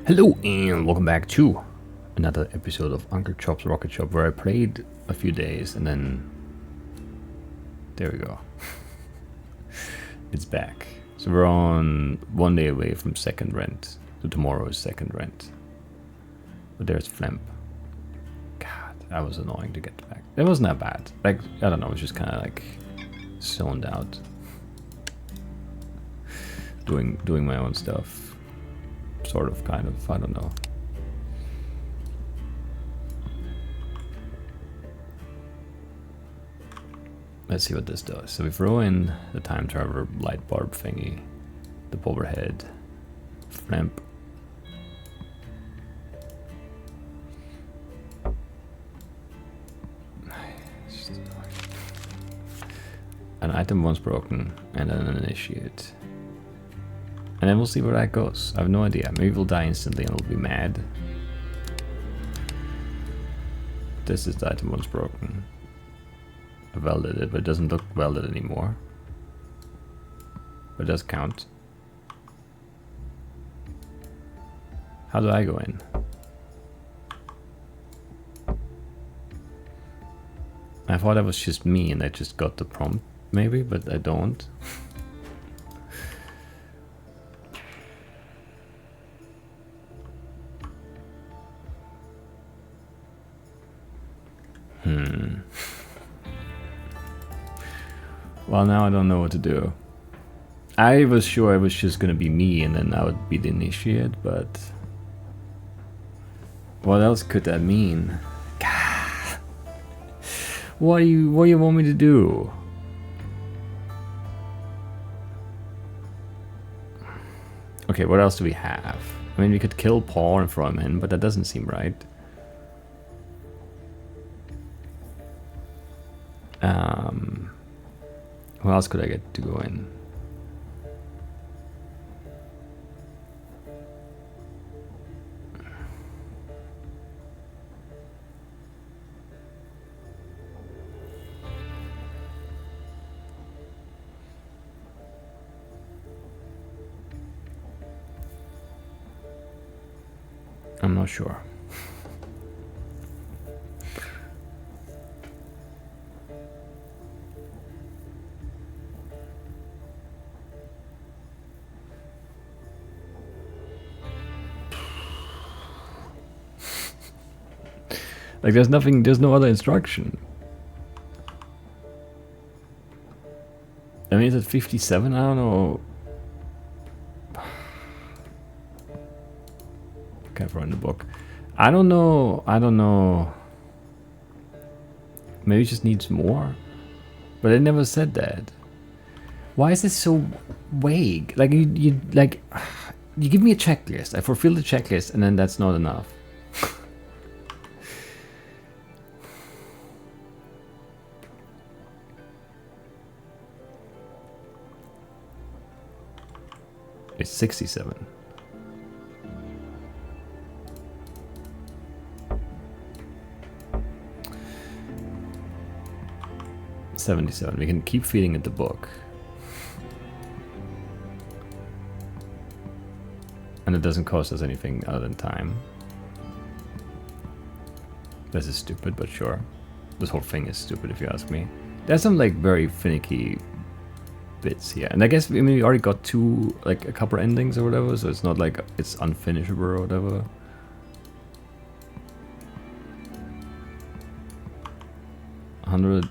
Hello and welcome back to another episode of Uncle Chop's Rocket Shop, where I played a few days and then there we go. It's back. So we're on 1 day away from second rent. So tomorrow is second rent. But there's Flemp. God, that was annoying to get back. It wasn't that bad. Like, I don't know, it was just kind of like zoned out. Doing my own stuff. Sort of, kind of, I don't know. Let's see what this does. So we throw in the time traveler light bulb thingy, the bobblehead, Flamp. An item once broken, and then an initiate. And then we'll see where that goes. I have no idea. Maybe we'll die instantly and we'll be mad. This is the item once broken. I welded it, but it doesn't look welded anymore. But it does count. How do I go in? I thought that was just me and I just got the prompt, maybe, but I don't. Well, now I don't know what to do. I was sure it was just gonna be me and then I would be the initiate, but what else could that mean? God. What do you want me to do? Okay, what else do we have? I mean, we could kill Paul and throw him in, but that doesn't seem right. What else could I get to go in? I'm not sure. Like, there's no other instruction. I mean, is it 57? I don't know. Can't throw in the book. I don't know. Maybe it just needs more? But it never said that. Why is this so vague? Like, you give me a checklist. I fulfill the checklist and then that's not enough. It's 67. $77. We can keep feeding it the book. And it doesn't cost us anything other than time. This is stupid, but sure. This whole thing is stupid if you ask me. There's some like very finicky bits here. And I guess, I mean, we already got a couple endings or whatever, so it's not like it's unfinishable or whatever. $197.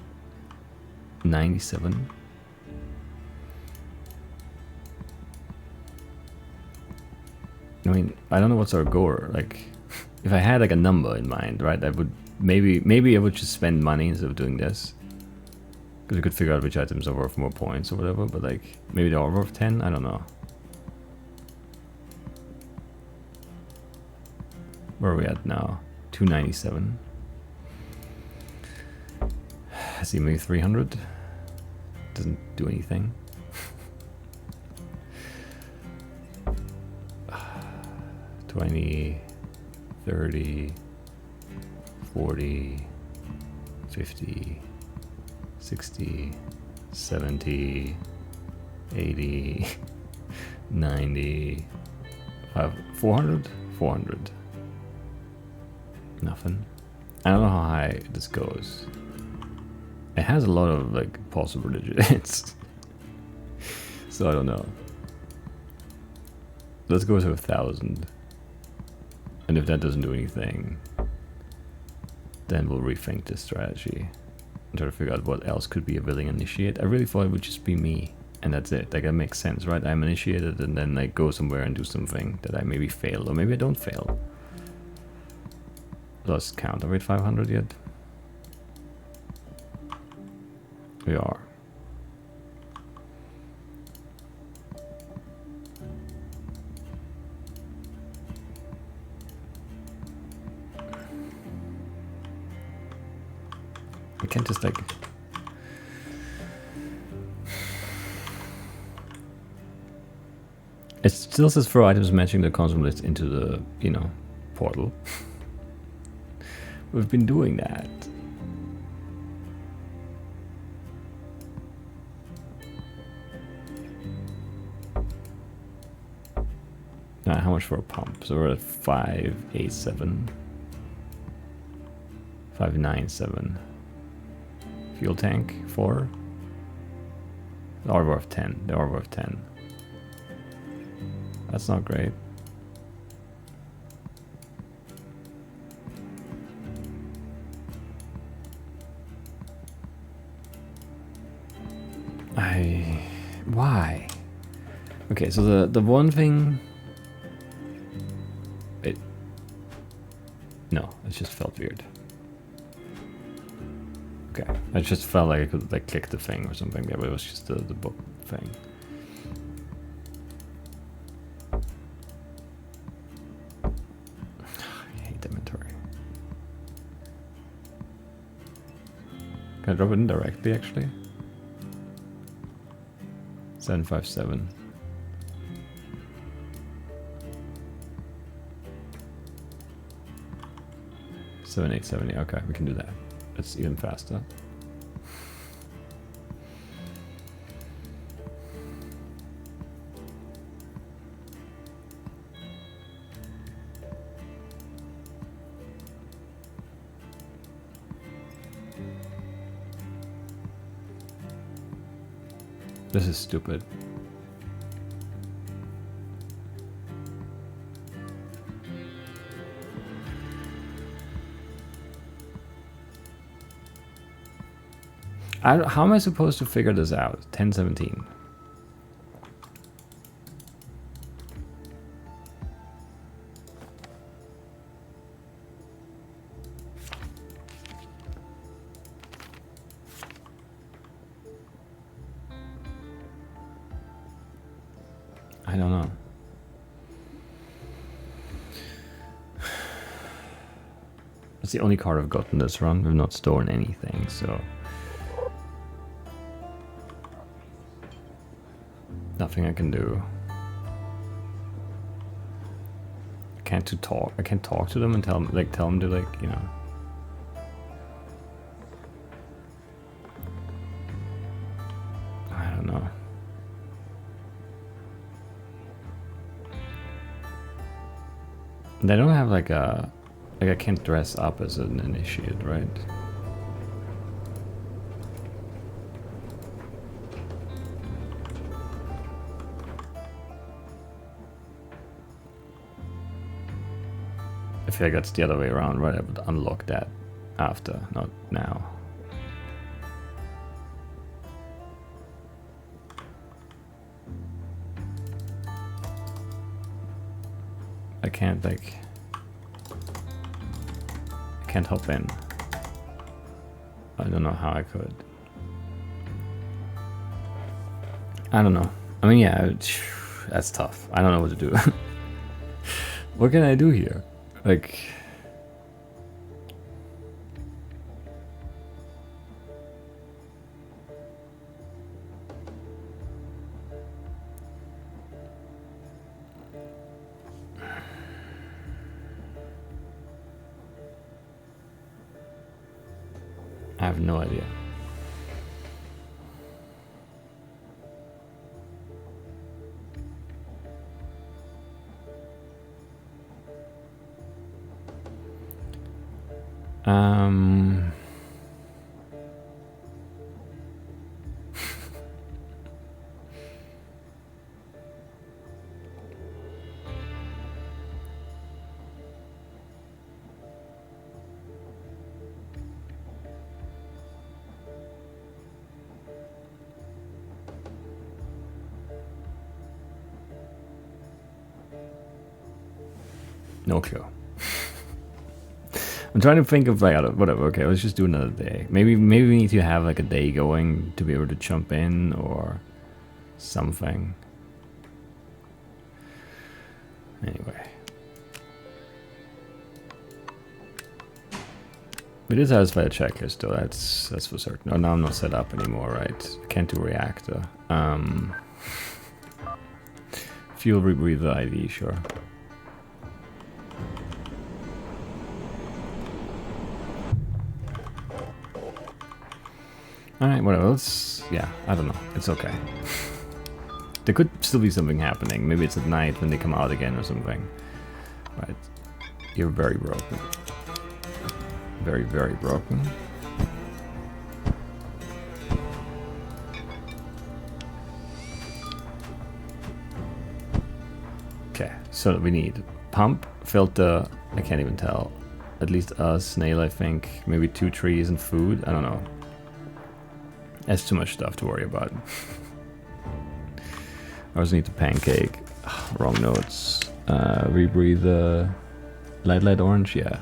I mean, I don't know what's our goal. Like, if I had like a number in mind, right, I would maybe I would just spend money instead of doing this. Because we could figure out which items are worth more points or whatever, but like, maybe they are worth 10? I don't know. Where are we at now? 297. I see, maybe 300. Doesn't do anything. 20, 30, 40, 50, 60, 70, 80, 90, 400? 400. Nothing. I don't know how high this goes. It has a lot of like possible digits. So I don't know. Let's go to 1,000. And if that doesn't do anything, then we'll rethink this strategy and try to figure out what else could be a willing initiate. I really thought it would just be me, and that's it. Like, that makes sense, right? I'm initiated and then like go somewhere and do something that I maybe fail, or maybe I don't fail. Lost count. Are we at 500 yet? We are. I can't just like... It still says throw items matching the consume list into the, you know, portal. We've been doing that. Now, how much for a pump? So we're at 587. 597. Fuel tank 4. They are worth 10. They are worth 10. That's not great. Why? Okay, so the one thing... No, it just felt weird. Okay, I just felt like I could like click the thing or something. Yeah, but it was just the book thing. I hate inventory. Can I drop it in directly actually? 757. $7,870. Okay, we can do that. It's even faster. This is stupid. How am I supposed to figure this out? 1017. I don't know. It's the only card I've gotten this run. We've not stolen anything, so... Nothing I can do. I can't talk to them and tell them to like, you know. I don't know. They don't have like I can't dress up as an initiate, right? I feel like that's the other way around, right? I would unlock that after, not now. I can't like... I can't hop in. I don't know how I could. I don't know. I mean, yeah, that's tough. I don't know what to do. What can I do here? Like... I have no idea. Um... No clue. I'm trying to think of like whatever. Okay, let's just do another day. Maybe we need to have like a day going to be able to jump in or something. Anyway, we did satisfy the checklist though. That's for certain. Oh, now I'm not set up anymore, right? I can't do reactor. Fuel rebreather ID, sure. Alright, whatever, let's... yeah, I don't know. It's okay. There could still be something happening. Maybe it's at night when they come out again or something. Right. You're very broken. Very, very broken. Okay, so we need pump, filter, I can't even tell. At least a snail, I think. Maybe 2 trees and food, I don't know. That's too much stuff to worry about. I also need the pancake. Ugh, wrong notes. Rebreathe light orange, yeah.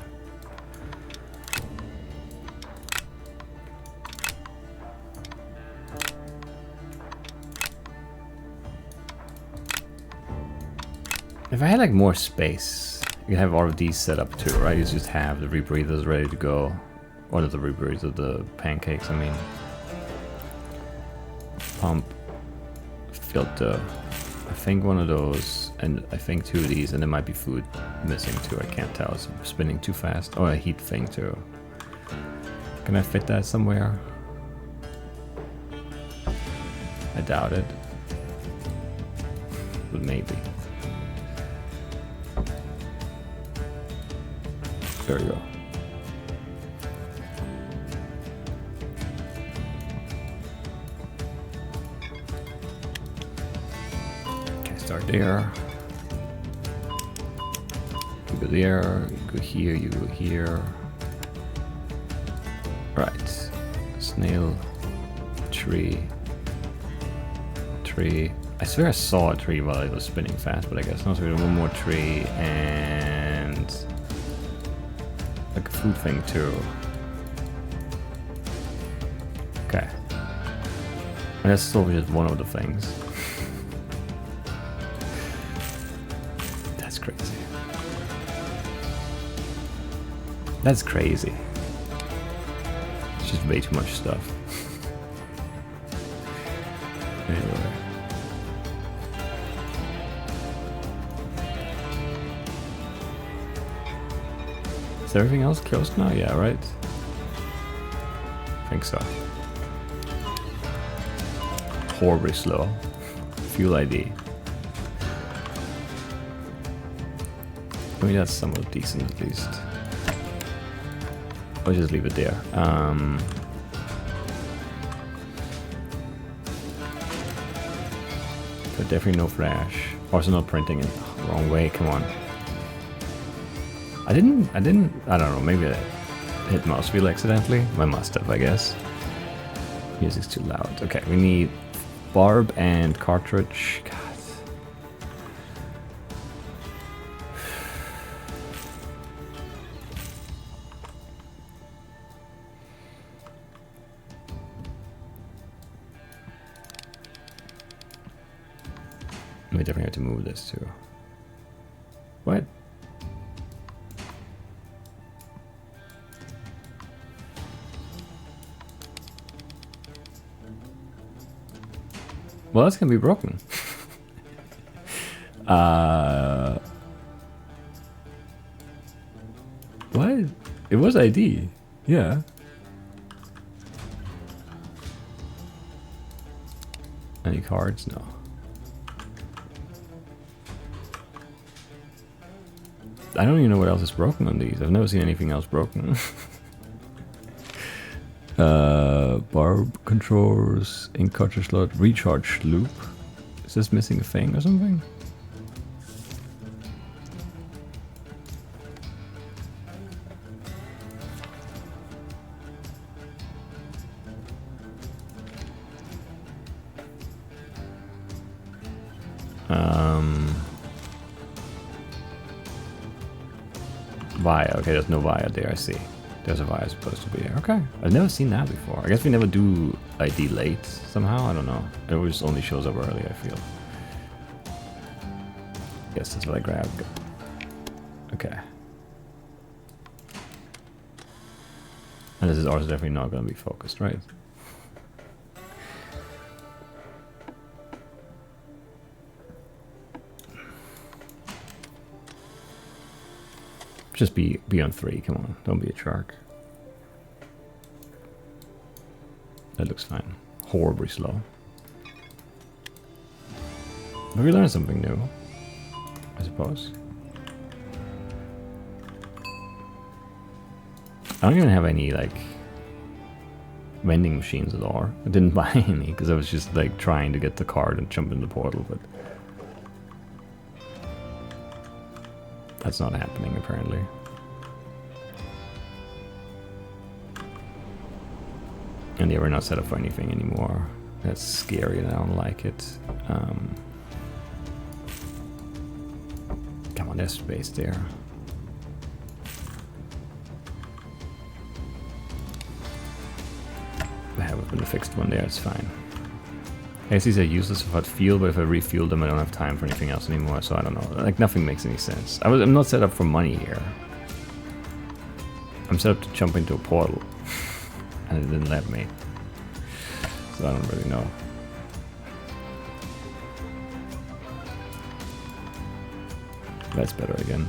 If I had like more space, you have all of these set up too, right? You just have the rebreathers ready to go. Or the rebreather, the pancakes, I mean. Pump, filter, I think one of those, and I think 2 of these, and there might be food missing too, I can't tell, it's spinning too fast. Oh, a heat thing too. Can I fit that somewhere? I doubt it, but maybe. There we go. Start there. You go there, you go here, you go here. Right. Snail. Tree. Tree. I swear I saw a tree while it was spinning fast, but I guess not. So we have one more tree and like a food thing too. Okay. And that's still just one of the things. Crazy. That's crazy. It's just way too much stuff. Anyway. Is everything else closed now? Yeah, right? I think so. Horribly slow. Fuel ID. I mean, that's somewhat decent at least. I'll just leave it there. But definitely no flash. Also not printing it. Oh, wrong way, come on. I don't know, maybe I hit mouse wheel accidentally. I must have, I guess. Music's too loud. Okay, we need barb and cartridge. God. We definitely have to move this too. What? Well, that's gonna be broken. What? It was ID. Yeah. Any cards? No. I don't even know what else is broken on these. I've never seen anything else broken. Barb controls, ink cartridge slot, recharge loop. Is this missing a thing or something? Via. Okay, there's no Via there, I see. There's a Via supposed to be there. Okay, I've never seen that before. I guess we never do ID late somehow, I don't know. It always only shows up early, I feel. Guess that's what I grabbed. Okay. And this is also definitely not going to be focused, right? Just be on 3, come on, don't be a shark. That looks fine. Horribly slow. But we learned something new, I suppose. I don't even have any, like, vending machines at all. I didn't buy any, because I was just, like, trying to get the card and jump in the portal, but... that's not happening, apparently. And yeah, we're not set up for anything anymore. That's scary and I don't like it. Come on, there's space there. I haven't been fixed one there, it's fine. I guess these are useless if I fuel, but if I refuel them I don't have time for anything else anymore, so I don't know. Like, nothing makes any sense. I'm not set up for money here. I'm set up to jump into a portal. And it didn't let me. So I don't really know. That's better again.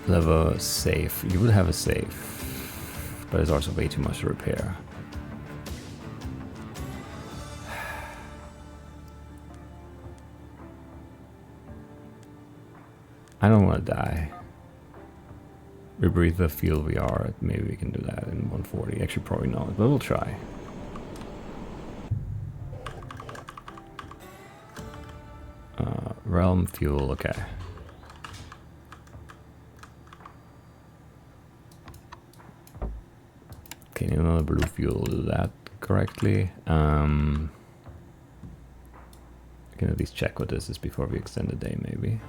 Level safe. You would have a safe, but it's also way too much to repair. I don't want to die. Rebreathe the field we are at. Maybe we can do that in 140. Actually, probably not, but we'll try. Realm fuel. Okay. Okay, need another blue fuel to do that correctly. We can at least check what this is before we extend the day, maybe.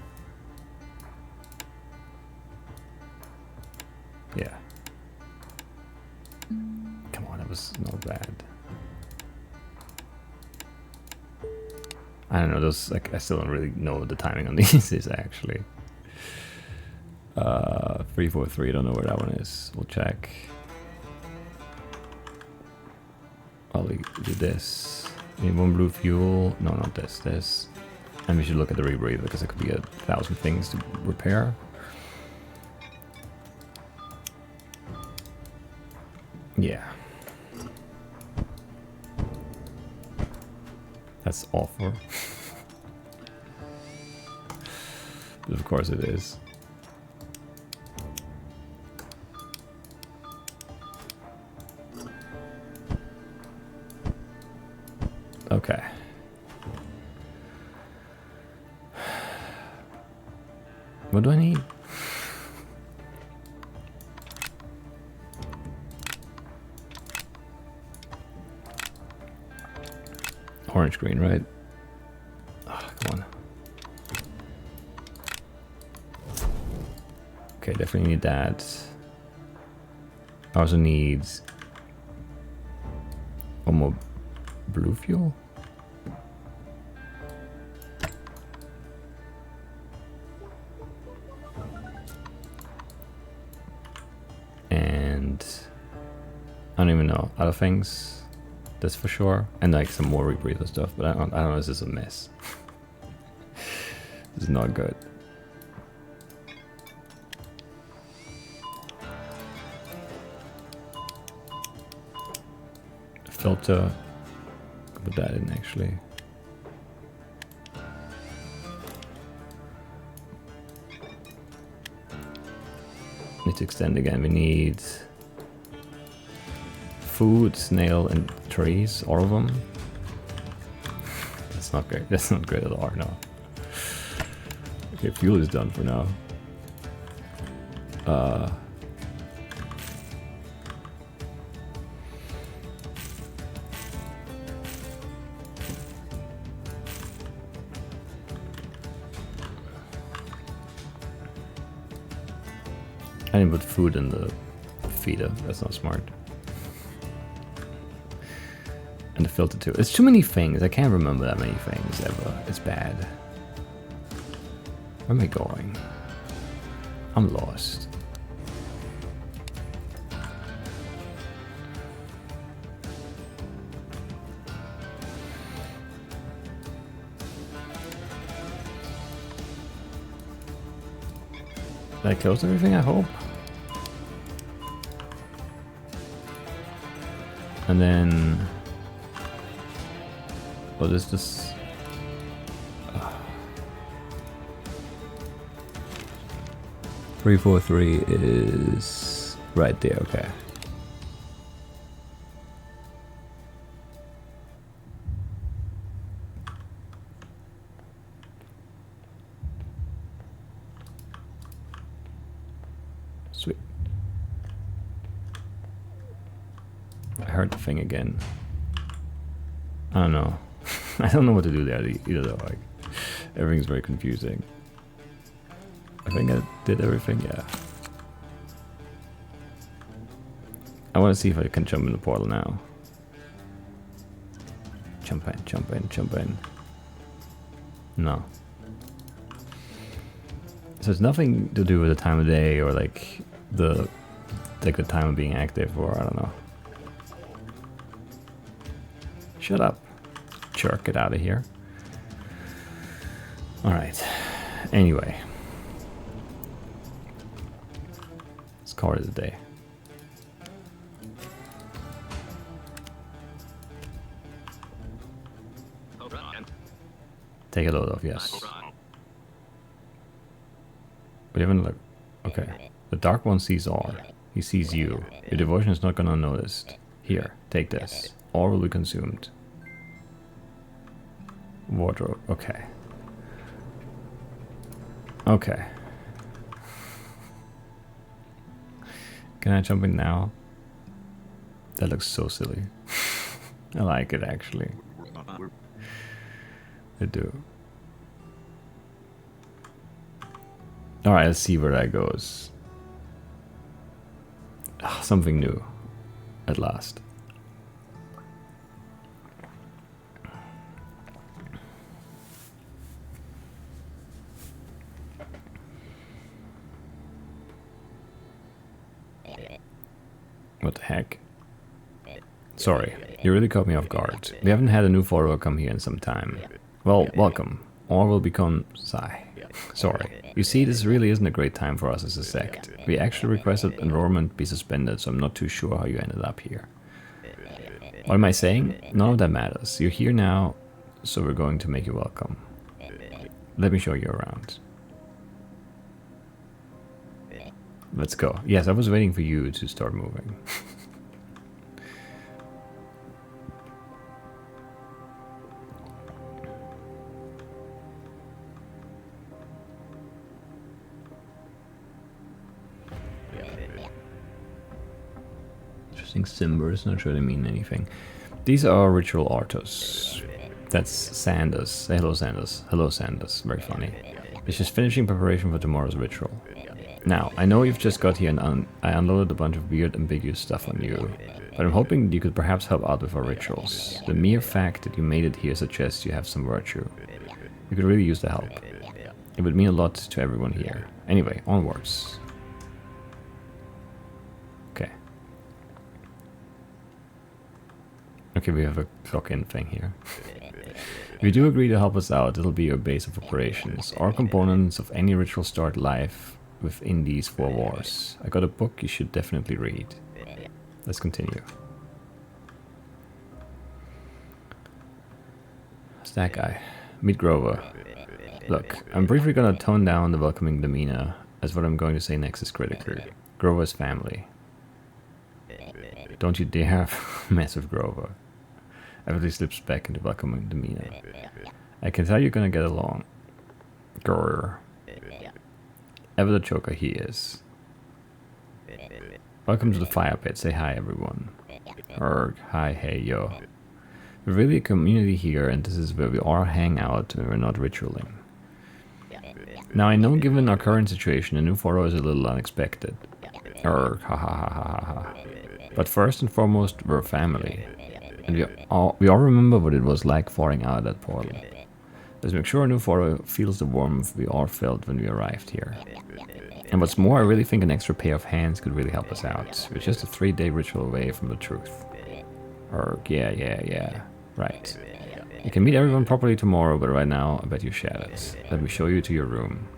Yeah. Come on, that was not bad. I don't know, those, like, I still don't really know what the timing on these is, actually. 343, I don't know where that one is. We'll check. I'll do this. Need one blue fuel. No, not this, this. And we should look at the rebreathe, because there could be 1,000 things to repair. Yeah. That's awful. But of course it is. Okay. What do I need? Orange green, right? Oh, come on. Okay, definitely need that. I also need one more blue fuel. And I don't even know other things. That's for sure, and like some more rebreather stuff. But I don't know. This is a mess. This is not good. Filter. Put that in actually. to extend again. We need food, snail, and trees, all of them. That's not great. That's not great at all, no. Okay, fuel is done for now. I didn't put food in the feeder. That's not smart. And the filter too. It's too many things. I can't remember that many things ever. It's bad. Where am I going? I'm lost. Did I close everything, I hope? And then... what is this? 343 is right there, okay. Sweet. I heard the thing again. I don't know. I don't know what to do there either though. Like, everything's very confusing. I think I did everything, yeah. I want to see if I can jump in the portal now. Jump in, jump in, jump in. No. So it's nothing to do with the time of day or like the time of being active, or I don't know. Shut up. Jerk, get out of here. Alright. Anyway. Let's call it a day. Take a load off, yes. We haven't looked. Okay. The Dark One sees all. He sees you. Your devotion is not gonna notice. Here, take this. All will be consumed. Wardrobe. Okay. Okay. Can I jump in now? That looks so silly. I like it actually. I do. Alright, let's see where that goes. Ah, something new. At last. What the heck? Sorry, you really caught me off guard. We haven't had a new follower come here in some time. Well, welcome. Or will become... Sigh. Sorry. You see, this really isn't a great time for us as a sect. We actually requested enrollment be suspended, so I'm not too sure how you ended up here. What am I saying? None of that matters. You're here now, so we're going to make you welcome. Let me show you around. Let's go. Yes, I was waiting for you to start moving. Interesting symbols, not sure they mean anything. These are ritual artists. That's Sanders. Say hello, Sanders. Hello, Sanders. Very funny. It's just finishing preparation for tomorrow's ritual. Now, I know you've just got here and I unloaded a bunch of weird, ambiguous stuff on you, but I'm hoping you could perhaps help out with our rituals. The mere fact that you made it here suggests you have some virtue. You could really use the help. It would mean a lot to everyone here. Anyway, onwards. Okay. Okay, we have a clock-in thing here. If you do agree to help us out, it'll be your base of operations. All components of any ritual start live within these 4 wars. I got a book you should definitely read. Let's continue. Who's that guy? Meet Grover. Look, I'm briefly gonna tone down the welcoming demeanor, as what I'm going to say next is critical. Grover's family. Don't you dare, massive Grover. Everybody slips back into welcoming demeanor. I can tell you're gonna get along. Grr. Ever the joker he is. Welcome to the fire pit. Say hi, everyone. Erg, hi, hey, yo. We're really a community here, and this is where we all hang out when we're not ritualing. Now, I know given our current situation, a new photo is a little unexpected. Erg, ha ha ha ha ha ha. But first and foremost, we're a family. And we all remember what it was like falling out of that portal. Let's make sure a new photo feels the warmth we all felt when we arrived here. And what's more, I really think an extra pair of hands could really help us out. We're just a 3-day ritual away from the truth. Erg, yeah. Right. You can meet everyone properly tomorrow, but right now, I bet you're shattered. Let me show you to your room.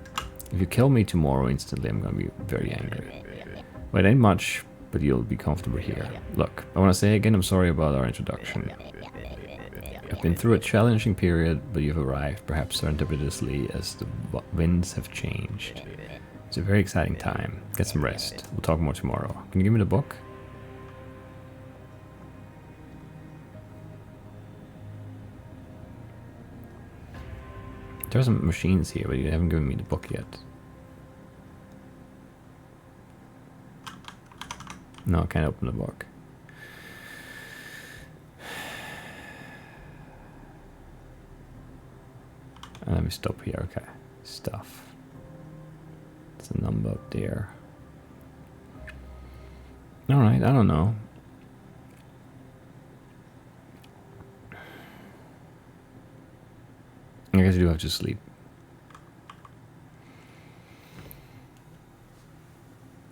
If you kill me tomorrow instantly, I'm gonna be very angry. Well, it ain't much, but you'll be comfortable here. Look, I want to say again I'm sorry about our introduction. I've been through a challenging period, but you've arrived, perhaps serendipitously, as the winds have changed. It's a very exciting time. Get some rest. We'll talk more tomorrow. Can you give me the book? There's some machines here, but you haven't given me the book yet. No, I can't open the book. And let me stop here. Okay. Stuff. It's a number up there. Alright, I don't know. I guess you do have to sleep.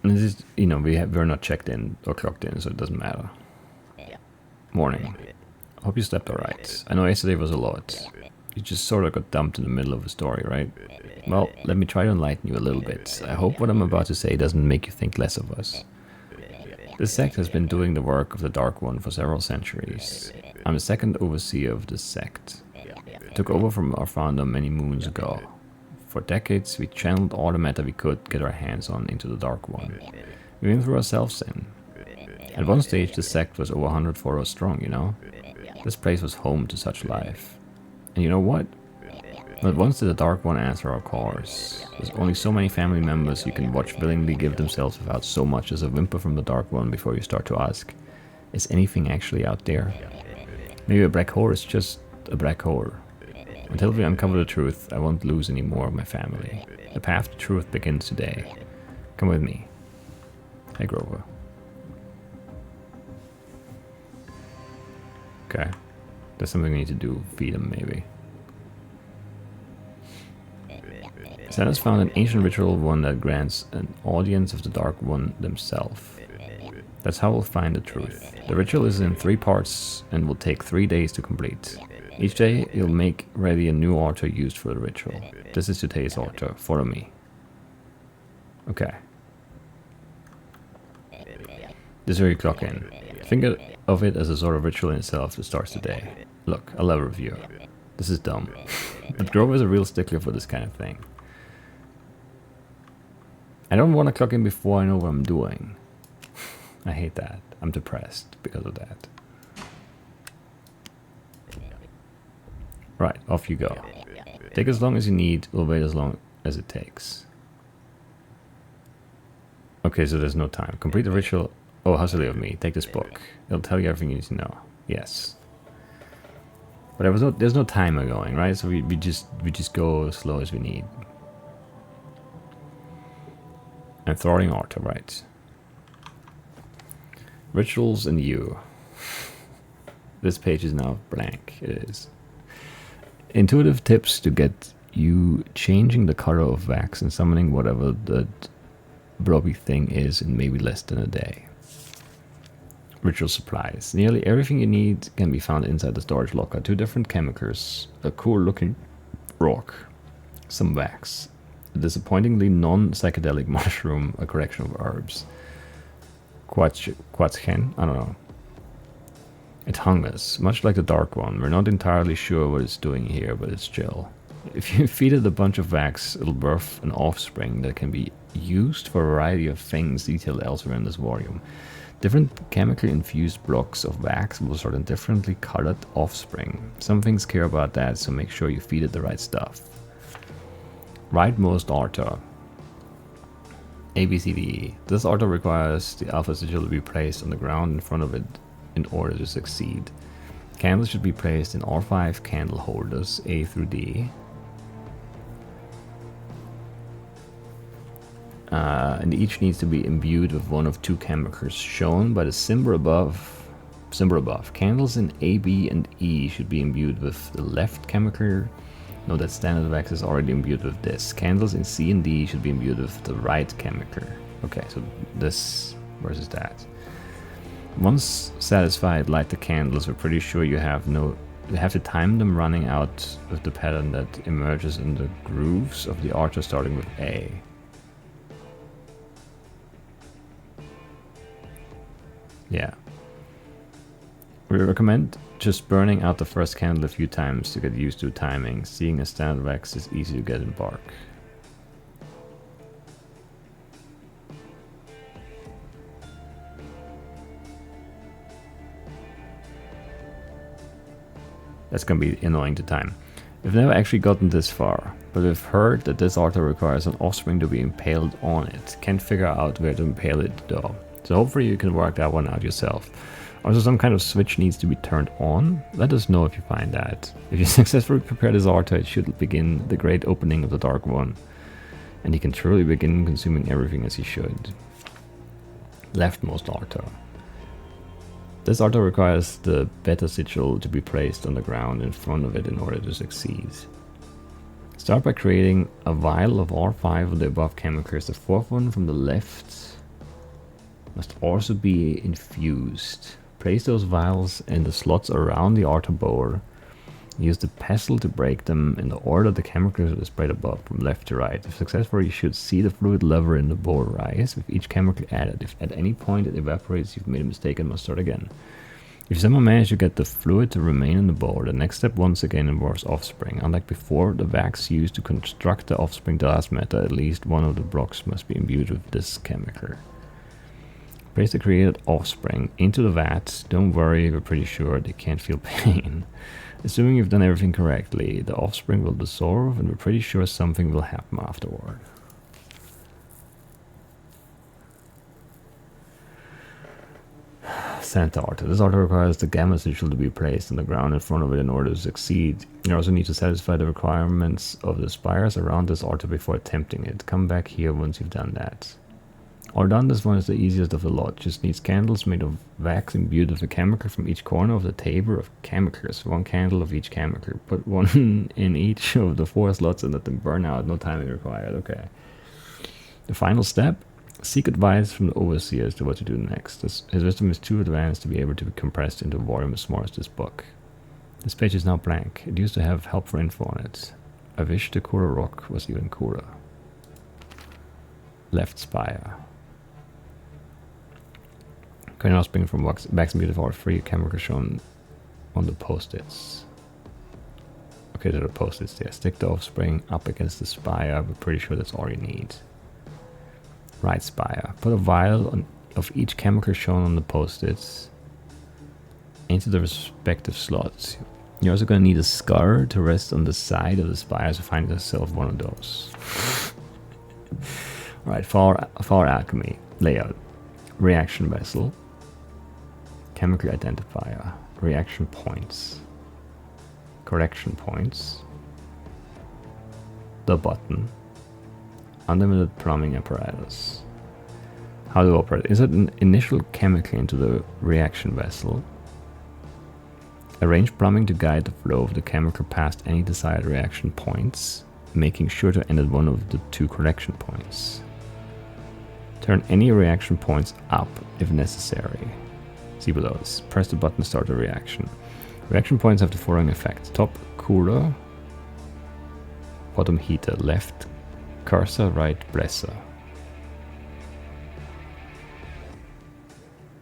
And this is, you know, we're not checked in or clocked in, so it doesn't matter. Morning. Hope you slept alright. I know yesterday was a lot. You just sort of got dumped in the middle of a story, right? Well, let me try to enlighten you a little bit. I hope what I'm about to say doesn't make you think less of us. This sect has been doing the work of the Dark One for several centuries. I'm the second overseer of this sect. I took over from our founder many moons ago. For decades, we channeled all the matter we could get our hands on into the Dark One. We even threw ourselves in. At one stage, the sect was over 100 pharaohs strong, you know? This place was home to such life. And you know what? Not once did the Dark One answer our calls. There's only so many family members you can watch willingly give themselves without so much as a whimper from the Dark One before you start to ask, is anything actually out there? Maybe a black hole is just a black hole. Until we uncover the truth, I won't lose any more of my family. The path to truth begins today. Come with me. Hey, Grover. Okay. There's something we need to do. Feed him, maybe. Santa's found an ancient ritual, one that grants an audience of the Dark One themselves. That's how we'll find the truth. The ritual is in 3 parts and will take 3 days to complete. Each day, you'll make ready a new altar used for the ritual. This is today's altar. Follow me. Okay. This is where you clock in. Think of it as a sort of ritual in itself that starts the day. Look, a level review. This is dumb. But Grover is a real stickler for this kind of thing. I don't want to clock in before I know what I'm doing. I hate that. I'm depressed because of that. Right, off you go. Take as long as you need, we'll wait as long as it takes. Okay, so there's no time. Complete the ritual. Oh, how silly of me. Take this book. It'll tell you everything you need to know. Yes. But there's no timer going, right? So we just go as slow as we need. And thwarting altar, right. Rituals and you. This page is now blank. It is. Intuitive tips to get you changing the color of wax and summoning whatever that blobby thing is in maybe less than a day. Ritual supplies. Nearly everything you need can be found inside the storage locker. 2 different chemicals, a cool looking rock, some wax, a disappointingly non-psychedelic mushroom, a collection of herbs. Quatzchen? I don't know. It hungers, much like the Dark One. We're not entirely sure what it's doing here, but it's chill. If you feed it a bunch of wax, it'll birth an offspring that can be used for a variety of things detailed elsewhere in this volume. Different chemically infused blocks of wax will result in differently colored offspring. Some things care about that, so make sure you feed it the right stuff. Rightmost altar. A, B, C, D, E. This altar requires the alpha sigil to be placed on the ground in front of it in order to succeed. Candles should be placed in all 5 candle holders, A through D. And each needs to be imbued with one of 2 chemicals shown by the symbol above. Candles in A, B, and E should be imbued with the left chemical. Note that standard wax is already imbued with this. Candles in C and D should be imbued with the right chemical. Okay, so this versus that. Once satisfied, light the candles. We're pretty sure you have to time them running out with the pattern that emerges in the grooves of the altar starting with A. Yeah. We recommend just burning out the first candle a few times to get used to timing. Seeing a standard wax is easy to get in bark. That's gonna be annoying to time. We've never actually gotten this far, but we've heard that this altar requires an offspring to be impaled on it. Can't figure out where to impale it though. So hopefully you can work that one out yourself. Also, some kind of switch needs to be turned on. Let us know if you find that. If you successfully prepare this altar, it should begin the great opening of the Dark One. And he can truly begin consuming everything as he should. Leftmost altar. This altar requires the beta sigil to be placed on the ground in front of it in order to succeed. Start by creating a vial of all 5 of the above chemicals. The 4th one from the left must also be infused. Place those vials in the slots around the altar bowl. Use the pestle to break them in the order the chemicals are spread above, from left to right. If successful, you should see the fluid level in the bowl rise with each chemical added. If at any point it evaporates, you've made a mistake and must start again. If you somehow manage to get the fluid to remain in the bowl, the next step once again involves offspring. Unlike before, the wax used to construct the offspring does matter. At least one of the blocks must be imbued with this chemical. Place the created offspring into the vat. Don't worry, we're pretty sure they can't feel pain. Assuming you've done everything correctly, the offspring will dissolve and we're pretty sure something will happen afterward. Santa altar. This altar requires the gamma sigil to be placed on the ground in front of it in order to succeed. You also need to satisfy the requirements of the spires around this altar before attempting it. Come back here once you've done that. All done, this one is the easiest of the lot. Just needs candles made of wax imbued with a chemical from each corner of the table of chemicals. 1 candle of each chemical. Put 1 in each of the 4 slots and let them burn out. No timing required. Okay. The final step. Seek advice from the overseer as to what to do next. His wisdom is too advanced to be able to be compressed into a volume as small as this book. This page is now blank. It used to have helpful info on it. I wish the cooler rock was even cooler. Left spire. Can now spring from wax and beautiful all 3 chemicals shown on the post-its. Okay, there are post-its there. Stick the offspring up against the spire. We're pretty sure that's all you need. Right spire. Put a vial of each chemical shown on the post-its into the respective slots. You're also going to need a skull to rest on the side of the spire, so find yourself one of those. Alright, for alchemy. Layout. Reaction vessel. Chemical identifier. Reaction points. Correction points. The button. Unlimited plumbing apparatus. How to operate. Insert an initial chemical into the reaction vessel. Arrange plumbing to guide the flow of the chemical past any desired reaction points, making sure to end at one of the 2 correction points. Turn any reaction points up if necessary. See below this. Press the button to start the reaction. Reaction points have the following effects. Top cooler, bottom heater, left cursor, right blesser.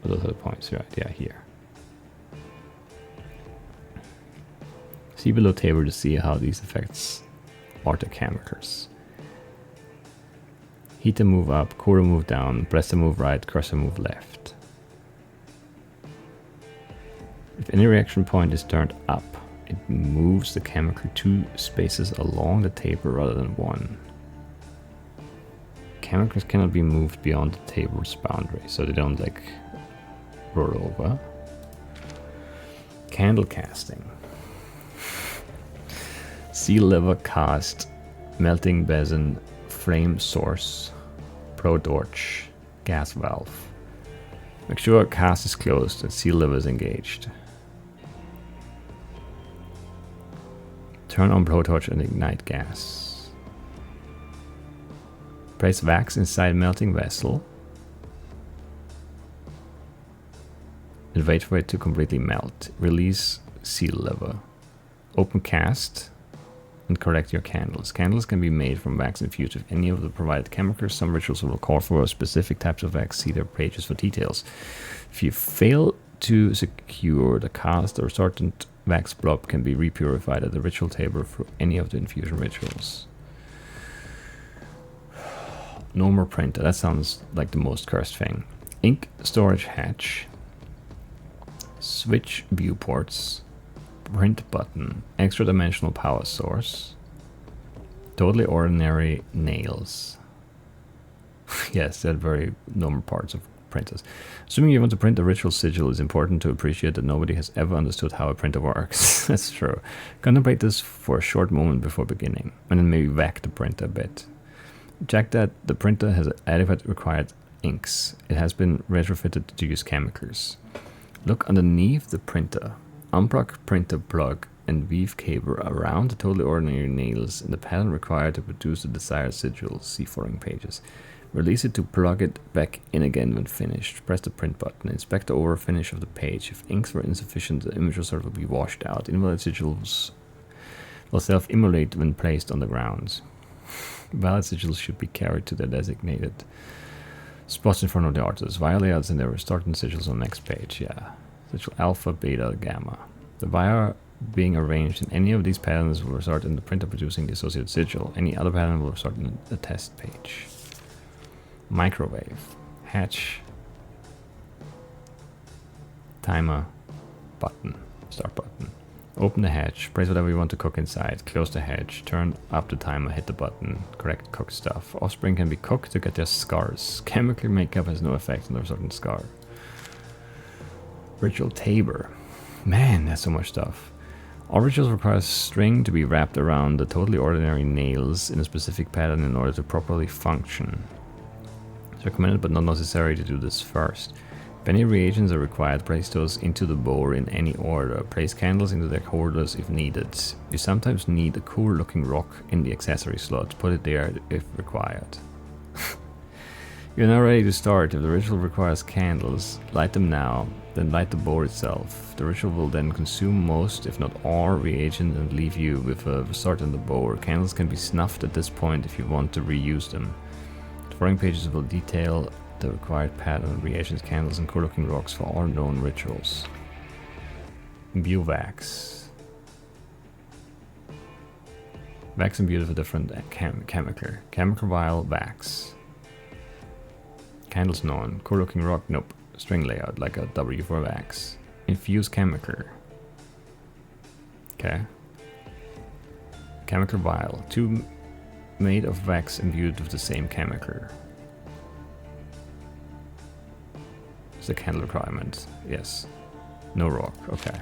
Those are the points, right? Yeah, here. See below table to see how these effects Orta chemicals. Heat to move up, cool to move down, press to move right, crush to move left. If any reaction point is turned up, it moves the chemical 2 spaces along the table rather than 1. Chemicals cannot be moved beyond the table's boundary, so they don't like roll over. Candle casting. Seal lever cast, melting basin, flame source, pro torch, gas valve. Make sure cast is closed and seal lever is engaged. Turn on blowtorch and ignite gas. Place wax inside melting vessel and wait for it to completely melt. Release seal lever. Open cast and collect your candles. Candles can be made from wax infused with any of the provided chemicals. Some rituals will call for specific types of wax. See their pages for details. If you fail to secure the cast, a resultant wax blob can be repurified at the ritual table through any of the infusion rituals. No more printer. That sounds like the most cursed thing. Ink storage hatch. Switch viewports. Print button. Extra dimensional power source. Totally ordinary nails. Yes, they're very normal parts of printers. Assuming you want to print a ritual sigil, it's important to appreciate that nobody has ever understood how a printer works. That's true. Contemplate this for a short moment before beginning, and then maybe whack the printer a bit. Check that the printer has adequate required inks. It has been retrofitted to use chemicals. Look underneath the printer. Unplug printer plug and weave cable around the totally ordinary nails in the pattern required to produce the desired sigil. See following pages. Release it to plug it back in again when finished. Press the print button. Inspect the over finish of the page. If inks were insufficient, the image result will be washed out. Invalid sigils will self-immolate when placed on the ground. Valid sigils should be carried to their designated spots in front of the artist. Via layouts and their restarting sigils on the next page. Yeah. Sigil alpha, beta, gamma. The wire being arranged in any of these patterns will result in the printer producing the associated sigil. Any other pattern will result in a test page. Microwave. Hatch. Timer. Button. Start button. Open the hatch. Place whatever you want to cook inside. Close the hatch. Turn up the timer. Hit the button. Correct cooked stuff. Offspring can be cooked to get their scars. Chemical makeup has no effect on the resultant scar. Ritual tabor. Man, that's so much stuff. All rituals require string to be wrapped around the totally ordinary nails in a specific pattern in order to properly function. It's recommended but not necessary to do this first. If any reagents are required, place those into the bowl in any order. Place candles into their holders if needed. You sometimes need a cool looking rock in the accessory slot. Put it there if required. You're now ready to start. If the ritual requires candles, light them now, then light the bowl itself. The ritual will then consume most, if not all, reagents and leave you with a resort in the bowl. Candles can be snuffed at this point if you want to reuse them. The following pages will detail the required pattern, reagents, candles, and cool looking rocks for all known rituals. Imbue wax. Wax imbued with a different chemical. Chemical vial wax. Candles known. Cool looking rock, nope. String layout, like a W for wax. Infused chemical. Okay. Chemical vial. 2 made of wax imbued with the same chemical. It's a candle requirement. Yes. No rock. Okay.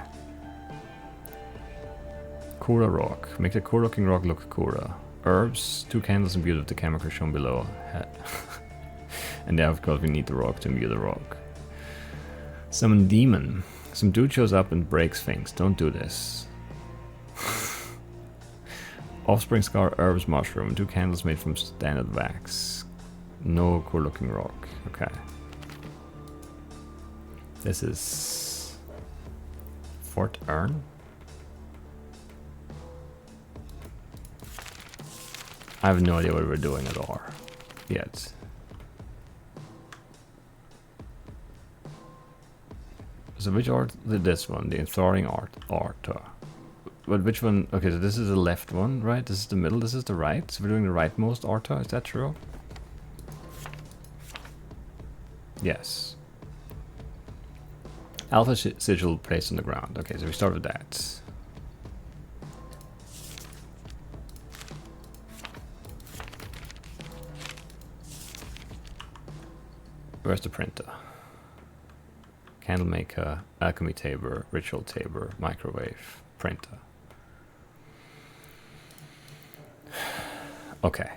Cooler rock. Make the cool looking rock look cooler. Herbs. 2 candles imbued with the chemical shown below. And then of course we need the rock to imbue the rock. Summon demon. Some dude shows up and breaks things. Don't do this. Offspring scar, herbs, mushroom. 2 candles made from standard wax. No cool looking rock. Okay. This is Fort Urn. I have no idea what we're doing at all yet. So which art did this one? The enthralling art. But which one? Okay, so this is the left one, right? This is the middle, this is the right. So we're doing the rightmost ortho, is that true? Yes. Alpha sigil placed on the ground. Okay, so we start with that. Where's the printer? Candle maker, alchemy tabor, ritual tabor, microwave, printer. Okay.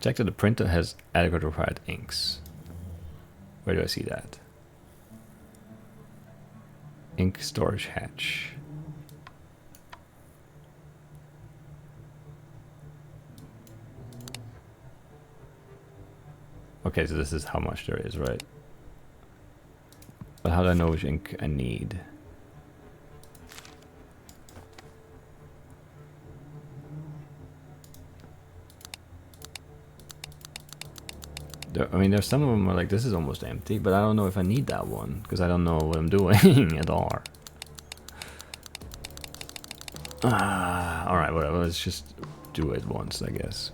Check that the printer has adequate required inks. Where do I see that? Ink storage hatch. Okay, so this is how much there is, right? But how do I know which ink I need? I mean, there's some of them are like, this is almost empty, but I don't know if I need that one, because I don't know what I'm doing at all. Alright, whatever, let's just do it once, I guess.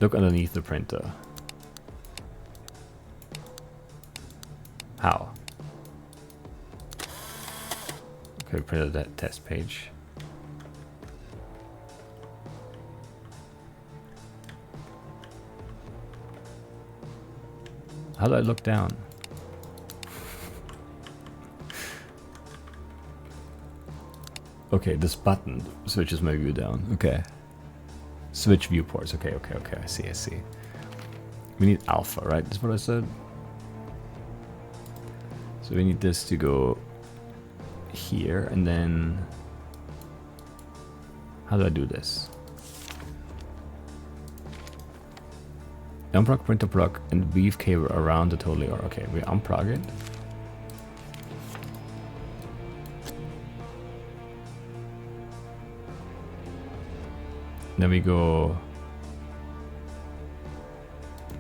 Look underneath the printer. How? Okay, we printed that test page. How do I look down? Okay, this button switches my view down. Okay. Switch viewports. Okay, okay, okay. I see, I see. We need alpha, right? That's what I said. So we need this to go here, and then... How do I do this? Unplug printer plug and weave cable around the totally or okay, we unplug it. Then we go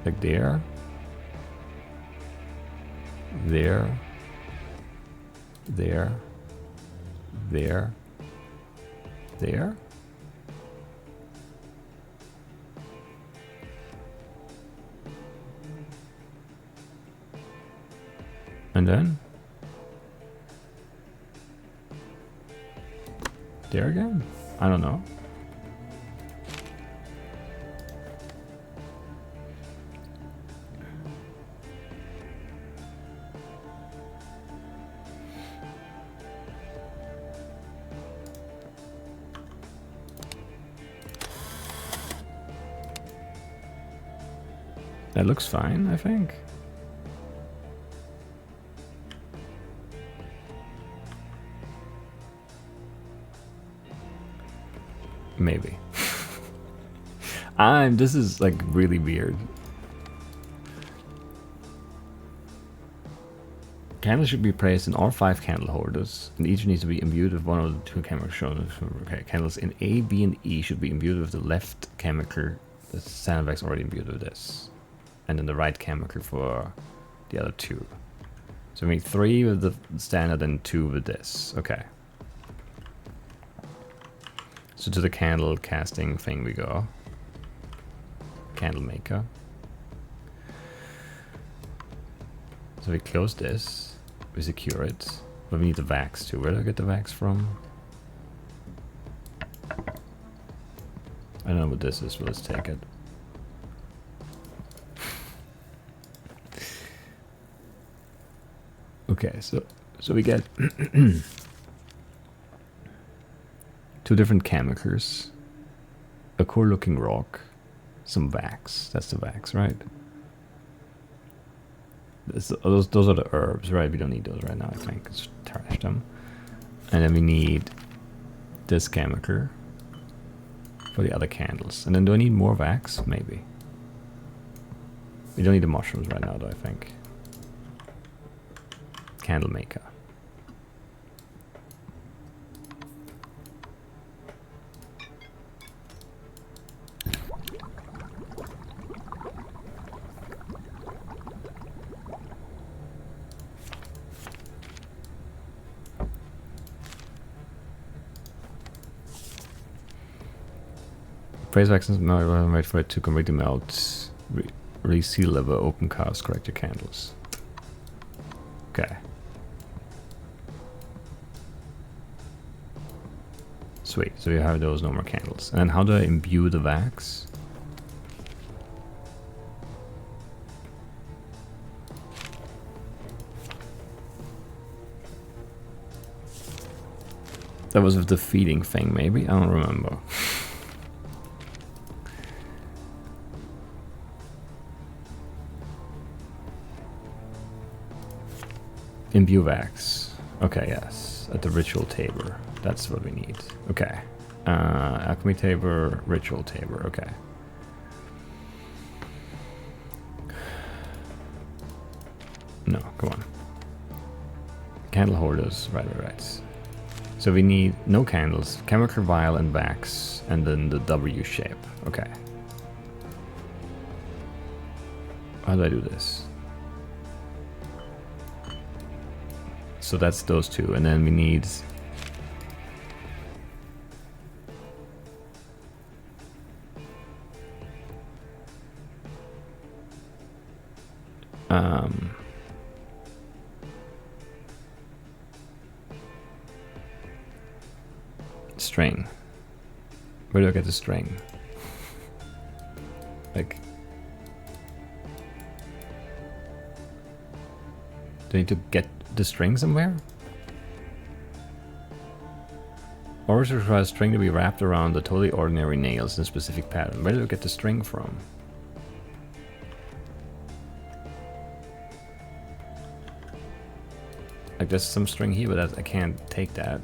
like there, there, there, there, there. And then there again? I don't know. That looks fine, I think. Maybe. This is like really weird. Candles should be placed in all 5 candle holders, and each needs to be imbued with one of the 2 chemicals shown. Okay, candles in A, B, and E should be imbued with the left chemical. The Sandvac's already imbued with this, and then the right chemical for the other 2. So we need 3 with the standard and 2 with this. Okay. So to the candle casting thing we go. Candle maker. So we close this. We secure it. But we need the wax too. Where do I get the wax from? I don't know what this is, but let's take it. Okay, so we get 2 different chemicals, a cool looking rock, some wax. That's the wax, right? Those are the herbs, right? We don't need those right now, I think. Let's trash them. And then we need this chemical for the other candles. And then do I need more wax? Maybe. We don't need the mushrooms right now, though, I think. Candle maker. Praise vaccines, wait for it to completely melt. Reseal lever, open cars, correct your candles. Okay. Sweet, so you have those, no more candles. And then how do I imbue the wax? That was with the feeding thing, maybe? I don't remember. Imbue wax. Okay, yes. At the ritual table. That's what we need. Okay. Alchemy table, ritual table. Okay. No, come on. Candle holders. Right. So we need no candles, chemical vial and wax, and then the W shape. Okay. How do I do this? So that's those two, and then we need string. Where do I get the string? Like, do I need to get the string somewhere? Orders require a string to be wrapped around the totally ordinary nails in a specific pattern. Where do I get the string from? Like, there's some string here, but I can't take that.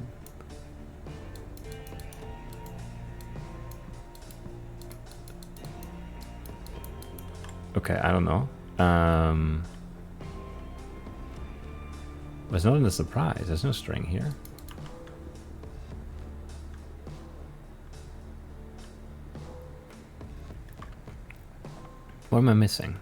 Okay, I don't know. There's not in the surprise. There's no string here. What am I missing?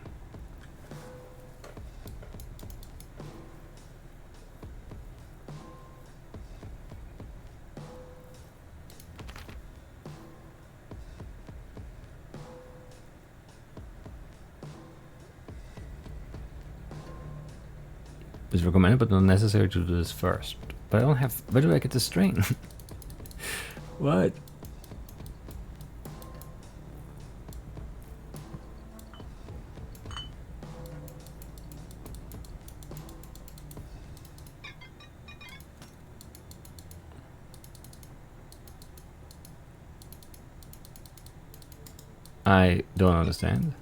It's recommended but not necessary to do this first. But I don't have... Where do I get the string? What? I don't understand.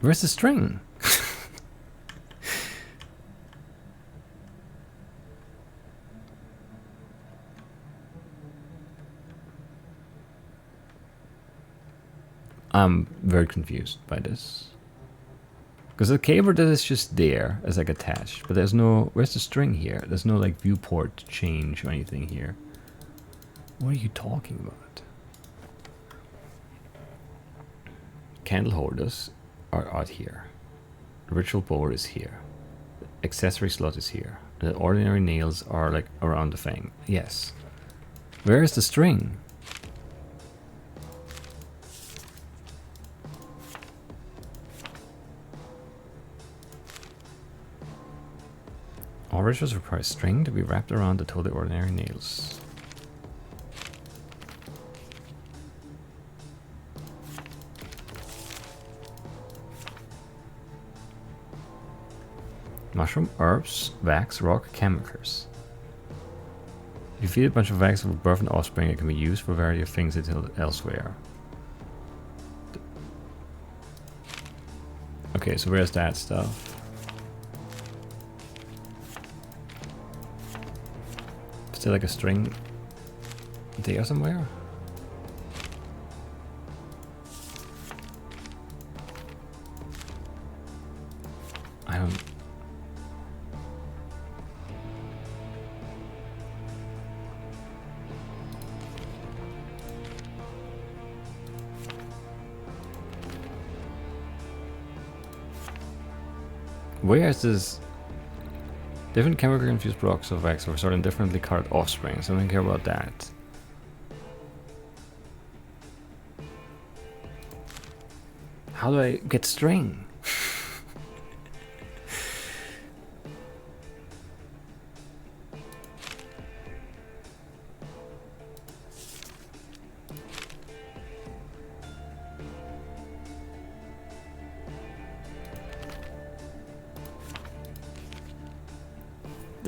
Where's the string? I'm very confused by this. Because the cable that is just there as like attached, but there's no... Where's the string here? There's no like viewport change or anything here. What are you talking about? Candle holders are out here. The ritual board is here. The accessory slot is here. The ordinary nails are like around the thing. Yes. Where is the string? All rituals require string to be wrapped around the totally ordinary nails. Mushroom, herbs, wax, rock, chemicals. If you feed a bunch of wax with birth and offspring, it can be used for a variety of things elsewhere. Okay, so where's that stuff? Is there like a string there somewhere? I don't... Where is this? Different chemical infused blocks of wax result in differently colored offspring. So I don't care about that. How do I get string?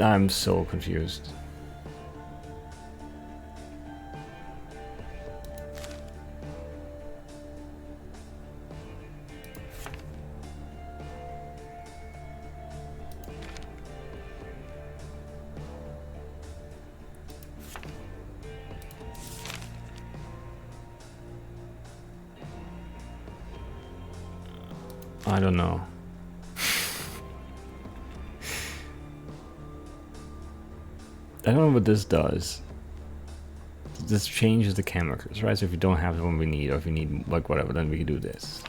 I'm so confused. I don't know. I don't know what this does. This changes the chemicals, right? So if you don't have the one we need, or if you need like whatever, then we can do this.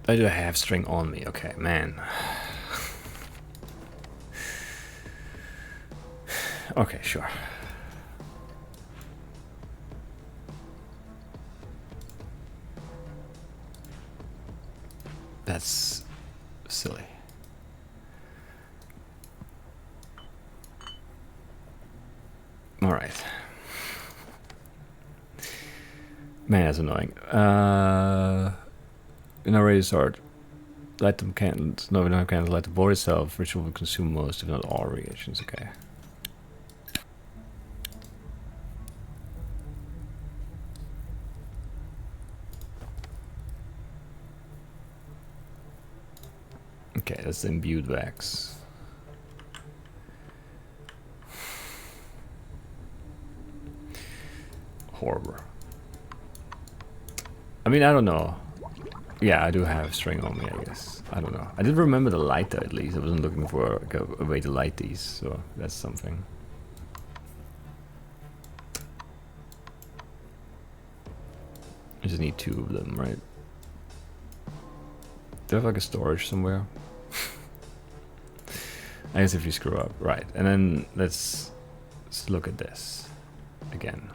I do have string on me. Okay, man. Okay, sure. That's silly. All right. Man, that's annoying. In our ready start, light the candles. No, we don't have candles. Light the board itself, which will consume most, if not all, reagents. Okay. Okay, that's the imbued wax. Horrible. I mean, I don't know. Yeah, I do have string on me, I guess. I don't know. I did remember the lighter at least. I wasn't looking for like, a way to light these, so that's something. I just need 2 of them, right? Do I have like a storage somewhere? I guess if you screw up, right. And then let's look at this again.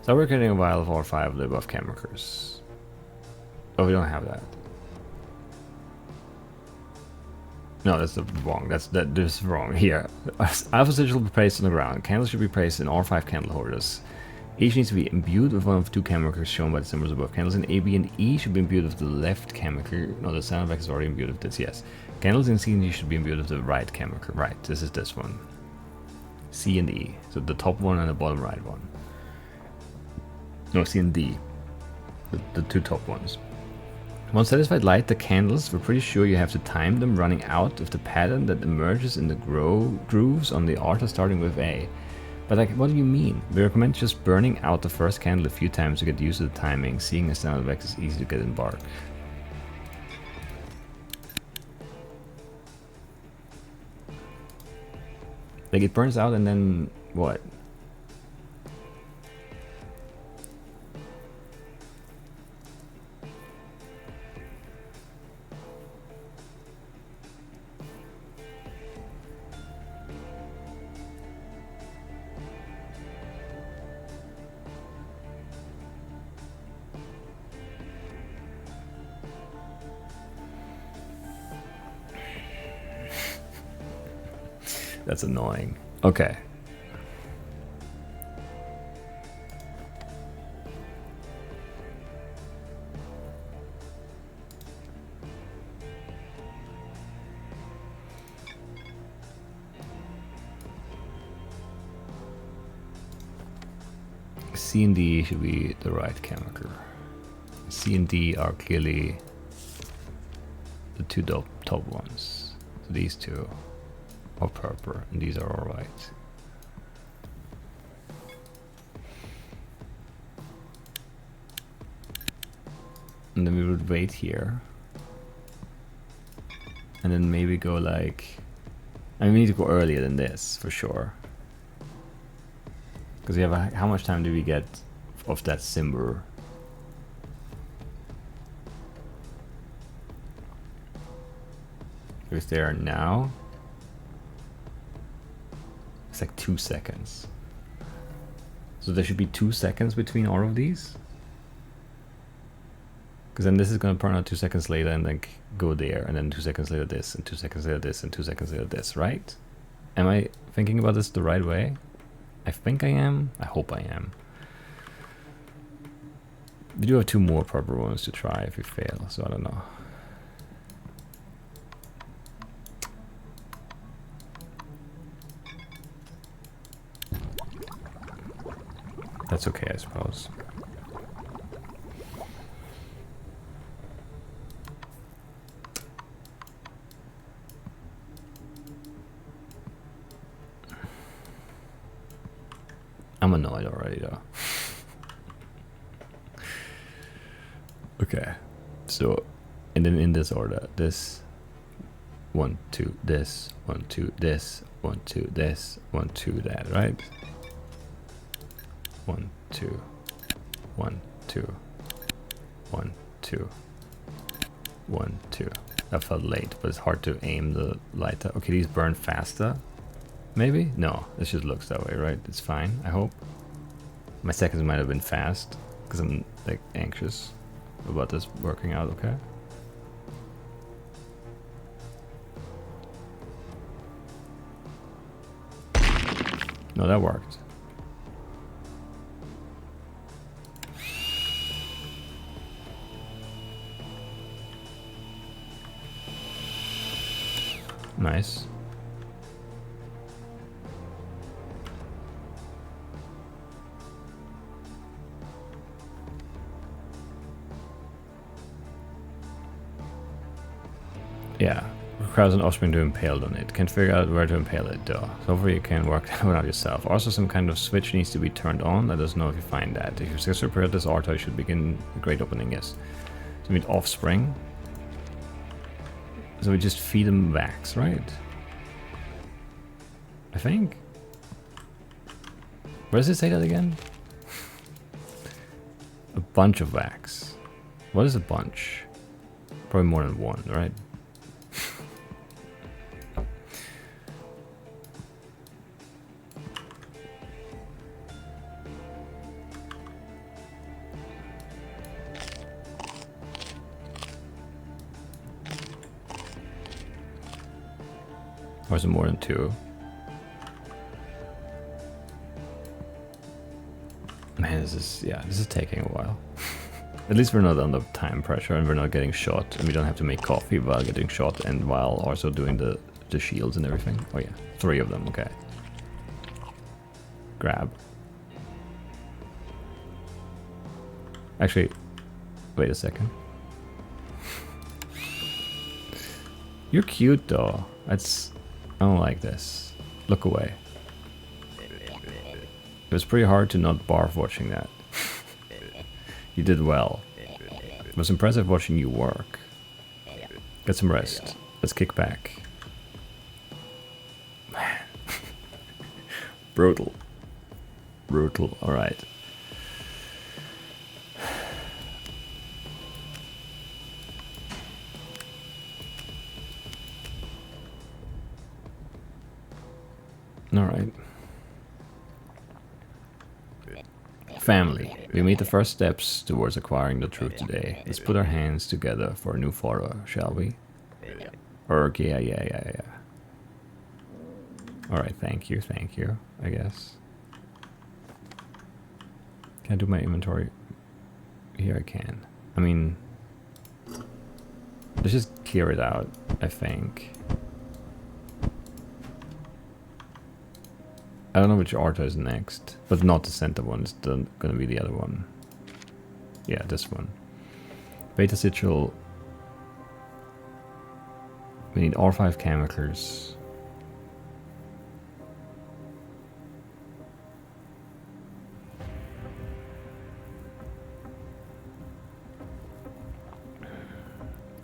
So we're getting a vial of all 5 of the above chemicals. Oh, we don't have that. No, that's the wrong. This is wrong. Here, alpha sigil will be placed on the ground. Candles should be placed in all 5 candle holders. Each needs to be imbued with one of 2 chemicals shown by the symbols above. Candles in A, B, and E should be imbued with the left chemical. No, the sound effect is already imbued with this. Yes. Candles in C and D should be imbued with the right chemical. Right. This is this one. C and E. So the top one and the bottom right one. No, C and D. The 2 top ones. Once satisfied, light the candles. We're pretty sure you have to time them running out of the pattern that emerges in the grooves on the altar starting with A. But like, what do you mean? We recommend just burning out the first candle a few times to get used to the timing, seeing as standard wax is easy to get in bark. Like it burns out and then what? That's annoying. Okay. C and D should be the right chemical. C and D are clearly the 2 top ones. So these 2 are purple, and these are alright. And then we would wait here. And then maybe go like... I mean, we need to go earlier than this, for sure. Because we have how much time do we get of that Simber? If they are now, it's like 2 seconds. So there should be 2 seconds between all of these. Because then this is going to burn out 2 seconds later and then go there, and then 2 seconds later this, and 2 seconds later this, and 2 seconds later this, right? Am I thinking about this the right way? I think I am. I hope I am. We do have 2 more proper ones to try if we fail, so I don't know. That's okay, I suppose. I'm annoyed already though. Okay, so, and then in this order, this, 1, 2, this, 1, 2, this, 1, 2, this, 1, 2, that, right? 1, 2, 1, 2, 1, 2, 1, 2. That felt late, but it's hard to aim the lighter. Okay, these burn faster. Maybe? No, it just looks that way, right? It's fine, I hope. My seconds might have been fast, because I'm like anxious about this working out, okay? No, that worked. Nice. Yeah, requires an offspring to impale on it. Can't figure out where to impale it though. So hopefully you can work that one out yourself. Also some kind of switch needs to be turned on. Let us know if you find that. If you successfully prepared this art, you should begin the great opening, yes. So we need offspring. So we just feed them wax, right? I think. Where does it say that again? A bunch of wax. What is a bunch? Probably more than one, right? Or is it more than 2? Man, this is taking a while. At least we're not under time pressure and we're not getting shot and we don't have to make coffee while getting shot and while also doing the shields and everything. Oh yeah, 3 of them, okay. Grab. Actually, wait a second. You're cute though. I don't like this. Look away. It was pretty hard to not barf watching that. You did well. It was impressive watching you work. Get some rest. Let's kick back. Man. Brutal. Brutal, alright. Alright. Family. We made the first steps towards acquiring the truth today. Let's put our hands together for a new photo, shall we? Yeah. Alright, thank you, I guess. Can I do my inventory? Here I can. I mean, let's just clear it out, I think. I don't know which Arto is next, but not the center one, it's gonna be the other one. Yeah, this one. Beta Sigil. We need all 5 chemicals.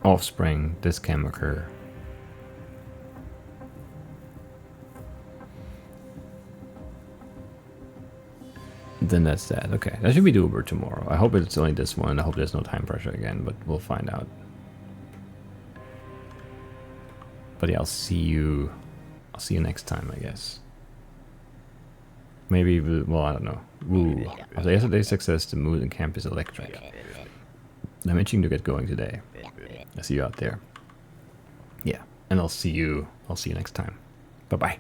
offspring, this can occur. Then that's that. Okay, that should be doable tomorrow. I hope it's only this one. I hope there's no time pressure again, but we'll find out. But yeah, I'll see you next time, I guess. Maybe, well, I don't know. Ooh. After yesterday's success, the mood in camp is electric. I'm itching to get going today. I'll see you out there. Yeah, and I'll see you next time. Bye-bye.